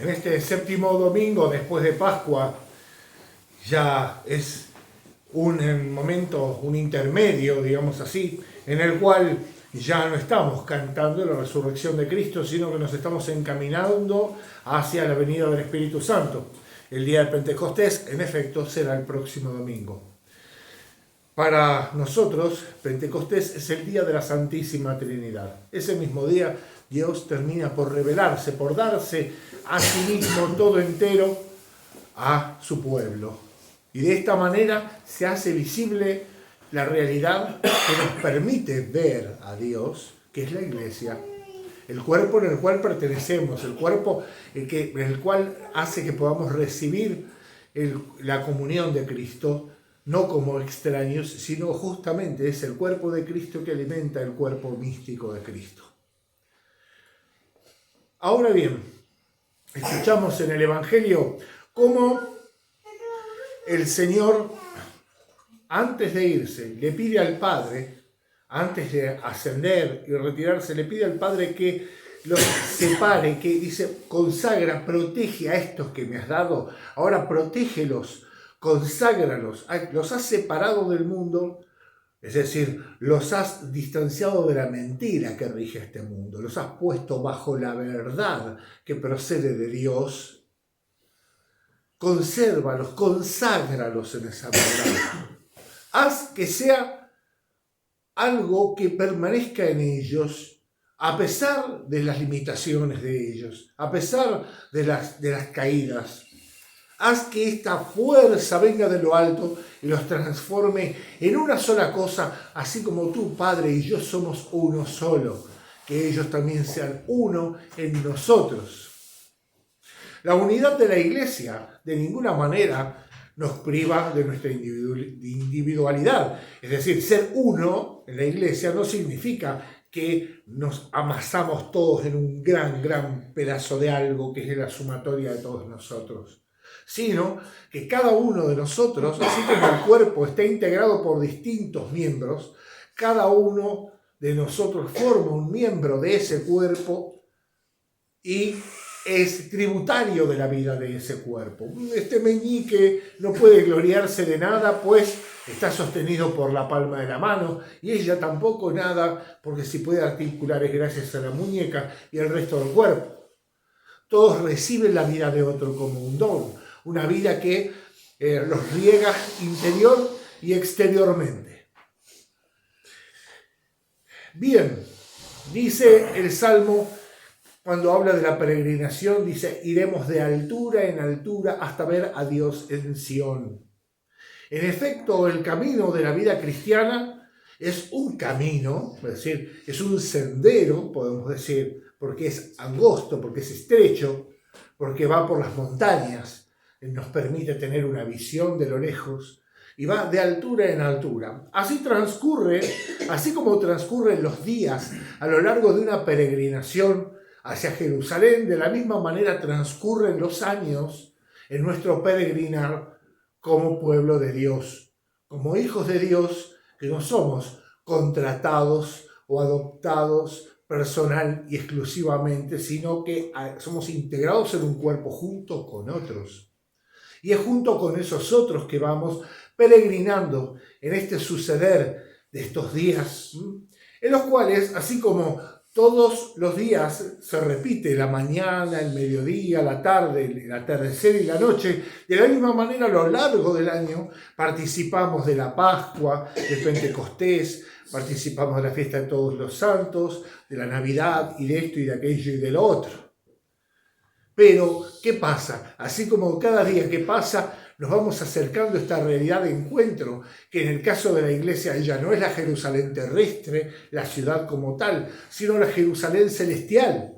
En este séptimo domingo después de Pascua ya es un momento, un intermedio, digamos así, en el cual ya no estamos cantando la resurrección de Cristo, sino que nos estamos encaminando hacia la venida del Espíritu Santo. El día de Pentecostés, en efecto, será el próximo domingo. Para nosotros, Pentecostés es el día de la Santísima Trinidad. Ese mismo día, Dios termina por revelarse, por darse a sí mismo todo entero a su pueblo. Y de esta manera se hace visible la realidad que nos permite ver a Dios, que es la Iglesia, el cuerpo en el cual pertenecemos, el cuerpo en el cual hace que podamos recibir la comunión de Cristo, no como extraños, sino justamente es el cuerpo de Cristo que alimenta el cuerpo místico de Cristo. Ahora bien, escuchamos en el Evangelio cómo el Señor, antes de irse, le pide al Padre, antes de ascender y retirarse, le pide al Padre que los separe, que dice, consagra, protege a estos que me has dado, ahora protégelos, conságralos, los has separado del mundo, es decir, los has distanciado de la mentira que rige este mundo, los has puesto bajo la verdad que procede de Dios. Consérvalos, conságralos en esa verdad. Haz que sea algo que permanezca en ellos, a pesar de las limitaciones de ellos, a pesar de las caídas. Haz que esta fuerza venga de lo alto y los transforme en una sola cosa, así como tú, Padre, y yo somos uno solo, que ellos también sean uno en nosotros. La unidad de la Iglesia de ninguna manera nos priva de nuestra individualidad. Es decir, ser uno en la Iglesia no significa que nos amasamos todos en un gran pedazo de algo que es la sumatoria de todos nosotros, sino que cada uno de nosotros, así como el cuerpo está integrado por distintos miembros, cada uno de nosotros forma un miembro de ese cuerpo y es tributario de la vida de ese cuerpo. Este meñique no puede gloriarse de nada, pues está sostenido por la palma de la mano, y ella tampoco nada, porque si puede articular es gracias a la muñeca y el resto del cuerpo. Todos reciben la vida de otro como un don, una vida que los riega interior y exteriormente. Bien, dice el Salmo, cuando habla de la peregrinación, dice, iremos de altura en altura hasta ver a Dios en Sión. En efecto, el camino de la vida cristiana es un camino, es decir, es un sendero, podemos decir, porque es angosto, porque es estrecho, porque va por las montañas, nos permite tener una visión de lo lejos, y va de altura en altura. Así como transcurren los días a lo largo de una peregrinación hacia Jerusalén, de la misma manera transcurren los años en nuestro peregrinar como pueblo de Dios, como hijos de Dios, que no somos contratados o adoptados personal y exclusivamente, sino que somos integrados en un cuerpo junto con otros. Y es junto con esos otros que vamos peregrinando en este suceder de estos días, en los cuales, así como todos los días se repite la mañana, el mediodía, la tarde, el atardecer y la noche, de la misma manera a lo largo del año participamos de la Pascua, de Pentecostés, participamos de la fiesta de todos los santos, de la Navidad y de esto y de aquello y de lo otro. Pero, ¿qué pasa? Así como cada día que pasa, nos vamos acercando a esta realidad de encuentro, que en el caso de la Iglesia ya no es la Jerusalén terrestre, la ciudad como tal, sino la Jerusalén celestial,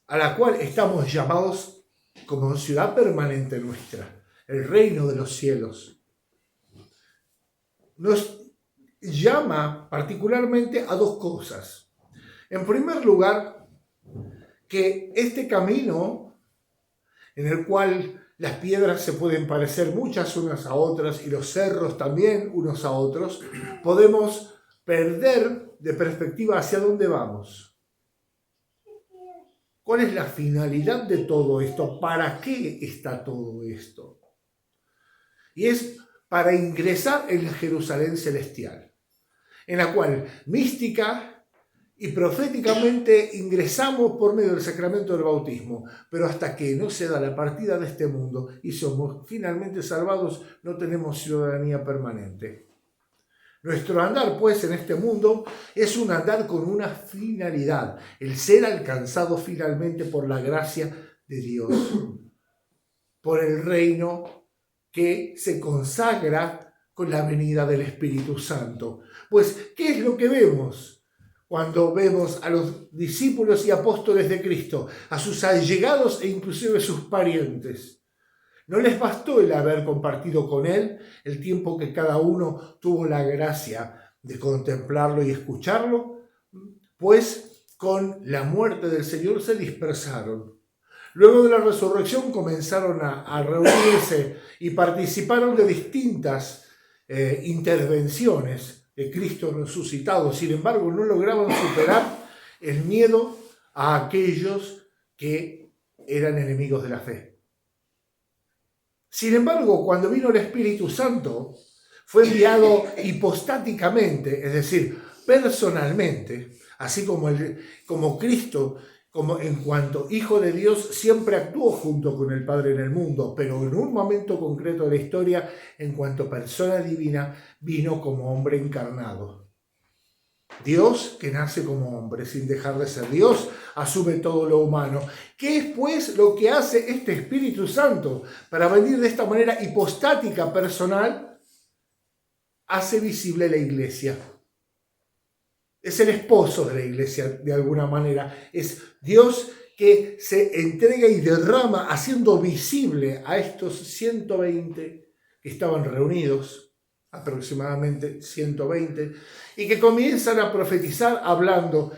a la cual estamos llamados como ciudad permanente nuestra, el reino de los cielos. Nos llama particularmente a dos cosas. En primer lugar, que este camino en el cual las piedras se pueden parecer muchas unas a otras y los cerros también unos a otros, podemos perder de perspectiva hacia dónde vamos. ¿Cuál es la finalidad de todo esto? ¿Para qué está todo esto? Y es para ingresar en Jerusalén celestial, en la cual mística y proféticamente ingresamos por medio del sacramento del bautismo, pero hasta que no se da la partida de este mundo y somos finalmente salvados, no tenemos ciudadanía permanente. Nuestro andar, pues, en este mundo es un andar con una finalidad, el ser alcanzado finalmente por la gracia de Dios, por el reino que se consagra con la venida del Espíritu Santo. Pues, ¿qué es lo que vemos cuando vemos a los discípulos y apóstoles de Cristo, a sus allegados e inclusive sus parientes? ¿No les bastó el haber compartido con Él el tiempo que cada uno tuvo la gracia de contemplarlo y escucharlo? Pues con la muerte del Señor se dispersaron. Luego de la resurrección comenzaron a reunirse y participaron de distintas intervenciones de Cristo resucitado. Sin embargo, no lograban superar el miedo a aquellos que eran enemigos de la fe. Sin embargo, cuando vino el Espíritu Santo, fue enviado hipostáticamente, es decir, personalmente, así como Cristo, como en cuanto Hijo de Dios, siempre actuó junto con el Padre en el mundo, pero en un momento concreto de la historia, en cuanto persona divina, vino como hombre encarnado. Dios, que nace como hombre sin dejar de ser Dios, asume todo lo humano. ¿Qué es pues lo que hace este Espíritu Santo para venir de esta manera hipostática personal? Hace visible la iglesia. Es el esposo de la iglesia de alguna manera. Es Dios que se entrega y derrama haciendo visible a estos 120 que estaban reunidos, aproximadamente 120, y que comienzan a profetizar hablando,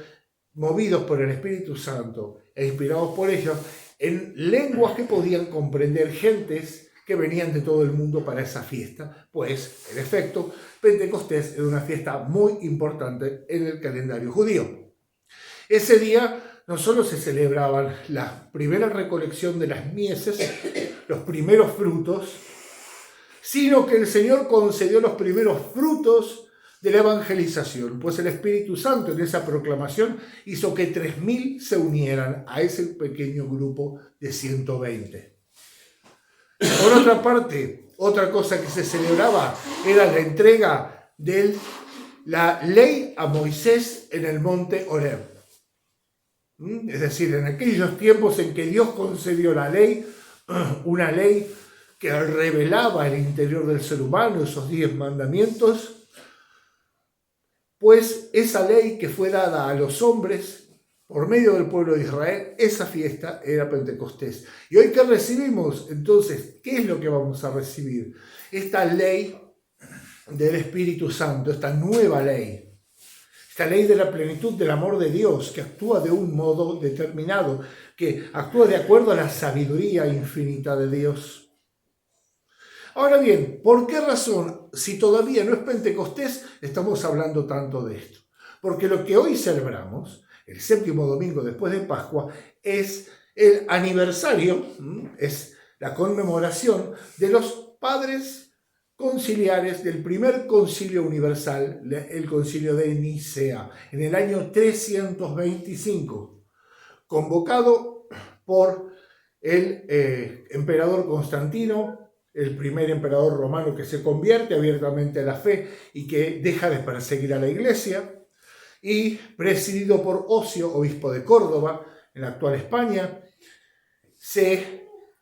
movidos por el Espíritu Santo e inspirados por ellos, en lenguas que podían comprender gentes que venían de todo el mundo para esa fiesta, pues, en efecto, Pentecostés era una fiesta muy importante en el calendario judío. Ese día no solo se celebraban la primera recolección de las mieses, los primeros frutos, sino que el Señor concedió los primeros frutos de la evangelización, pues el Espíritu Santo en esa proclamación hizo que 3.000 se unieran a ese pequeño grupo de 120. Por otra parte, otra cosa que se celebraba era la entrega de la ley a Moisés en el monte Horeb. Es decir, en aquellos tiempos en que Dios concedió la ley, una ley que revelaba el interior del ser humano, esos 10 mandamientos, pues esa ley que fue dada a los hombres por medio del pueblo de Israel, esa fiesta era Pentecostés. Y hoy que recibimos, entonces, ¿qué es lo que vamos a recibir? Esta ley del Espíritu Santo, esta nueva ley, esta ley de la plenitud del amor de Dios, que actúa de un modo determinado, que actúa de acuerdo a la sabiduría infinita de Dios. Ahora bien, ¿por qué razón, si todavía no es Pentecostés, estamos hablando tanto de esto? Porque lo que hoy celebramos, el 7º domingo después de Pascua, es el aniversario, es la conmemoración de los padres conciliares del primer concilio universal, el concilio de Nicea, en el año 325, convocado por el emperador Constantino, el primer emperador romano que se convierte abiertamente a la fe y que deja de perseguir a la iglesia, y presidido por Ocio, obispo de Córdoba, en la actual España.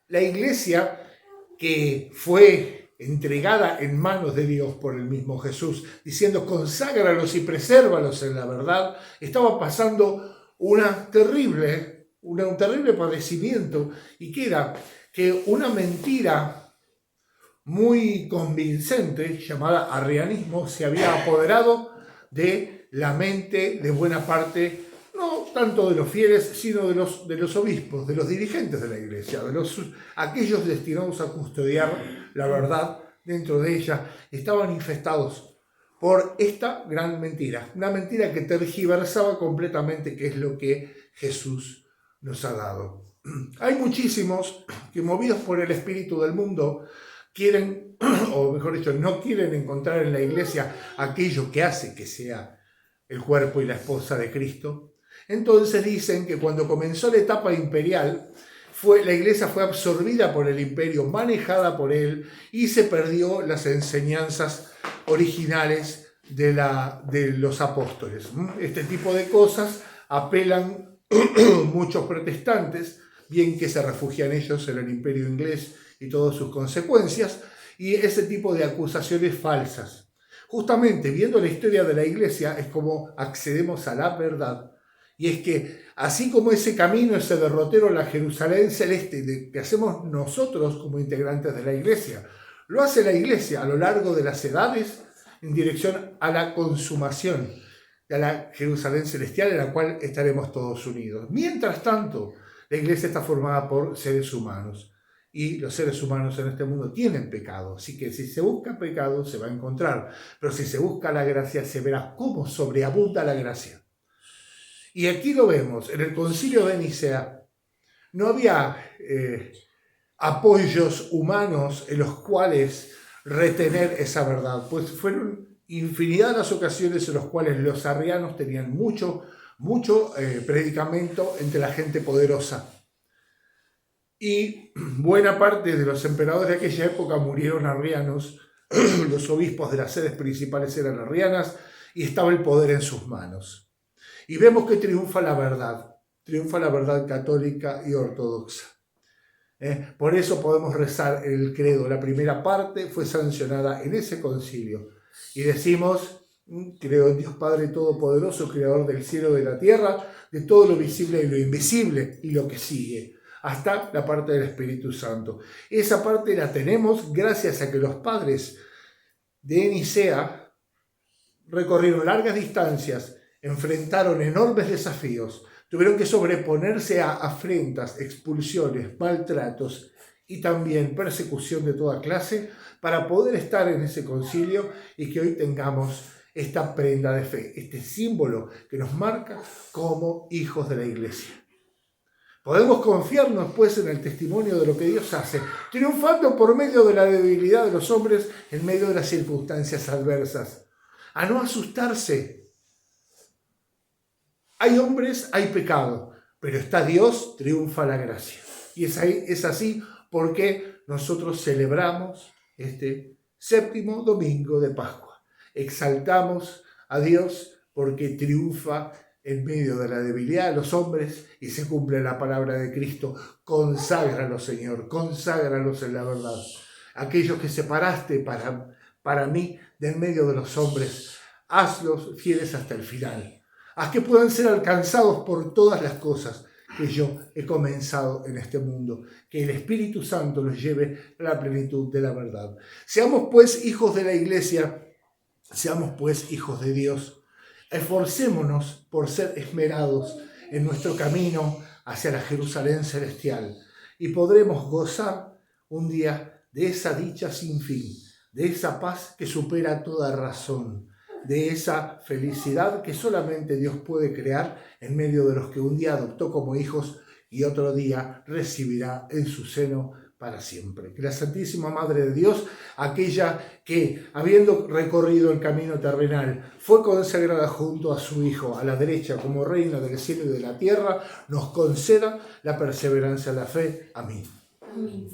La iglesia, que fue entregada en manos de Dios por el mismo Jesús, diciendo conságralos y presérvalos en la verdad, estaba pasando un terrible padecimiento, y que era que una mentira muy convincente, llamada arrianismo, se había apoderado de la mente de buena parte, no tanto de los fieles, sino de los obispos, de los dirigentes de la iglesia, aquellos destinados a custodiar la verdad dentro de ella. Estaban infestados por esta gran mentira, una mentira que tergiversaba completamente qué es lo que Jesús nos ha dado. Hay muchísimos que, movidos por el espíritu del mundo, quieren, o mejor dicho, no quieren encontrar en la iglesia aquello que hace que sea el cuerpo y la esposa de Cristo. Entonces dicen que cuando comenzó la etapa imperial, la iglesia fue absorbida por el imperio, manejada por él, y se perdió las enseñanzas originales de los apóstoles. Este tipo de cosas apelan muchos protestantes, bien que se refugian ellos en el imperio inglés y todas sus consecuencias, y ese tipo de acusaciones falsas. Justamente viendo la historia de la iglesia es como accedemos a la verdad. Y es que así como ese camino, ese derrotero a la Jerusalén celeste que hacemos nosotros como integrantes de la iglesia, lo hace la iglesia a lo largo de las edades en dirección a la consumación de la Jerusalén celestial, en la cual estaremos todos unidos. Mientras tanto, la iglesia está formada por seres humanos, y los seres humanos en este mundo tienen pecado, así que si se busca pecado se va a encontrar, pero si se busca la gracia se verá cómo sobreabunda la gracia. Y aquí lo vemos, en el Concilio de Nicea no había apoyos humanos en los cuales retener esa verdad, pues fueron infinidad de las ocasiones en las cuales los arrianos tenían mucho predicamento entre la gente poderosa. Y buena parte de los emperadores de aquella época murieron arrianos, los obispos de las sedes principales eran arrianas y estaba el poder en sus manos. Y vemos que triunfa la verdad católica y ortodoxa. Por eso podemos rezar el credo. La primera parte fue sancionada en ese concilio. Y decimos, creo en Dios Padre Todopoderoso, Creador del cielo y de la tierra, de todo lo visible y lo invisible, y lo que sigue, hasta la parte del Espíritu Santo. Esa parte la tenemos gracias a que los padres de Nicea recorrieron largas distancias, enfrentaron enormes desafíos, tuvieron que sobreponerse a afrentas, expulsiones, maltratos y también persecución de toda clase para poder estar en ese concilio y que hoy tengamos esta prenda de fe, este símbolo que nos marca como hijos de la iglesia. Podemos confiarnos pues en el testimonio de lo que Dios hace, triunfando por medio de la debilidad de los hombres en medio de las circunstancias adversas. A no asustarse. Hay hombres, hay pecado, pero está Dios, triunfa la gracia. Y es así porque nosotros celebramos este séptimo domingo de Pascua. Exaltamos a Dios porque triunfa en medio de la debilidad de los hombres y se cumple la palabra de Cristo. Conságralos, Señor, conságralos en la verdad. Aquellos que separaste para mí de en medio de los hombres, hazlos fieles hasta el final. Haz que puedan ser alcanzados por todas las cosas que yo he comenzado en este mundo. Que el Espíritu Santo los lleve a la plenitud de la verdad. Seamos pues hijos de la iglesia, seamos pues hijos de Dios. Esforcémonos por ser esmerados en nuestro camino hacia la Jerusalén celestial y podremos gozar un día de esa dicha sin fin, de esa paz que supera toda razón, de esa felicidad que solamente Dios puede crear en medio de los que un día adoptó como hijos y otro día recibirá en su seno para siempre. Que la Santísima Madre de Dios, aquella que, habiendo recorrido el camino terrenal, fue consagrada junto a su Hijo a la derecha como reina del cielo y de la tierra, nos conceda la perseverancia en la fe. Amén. Amén.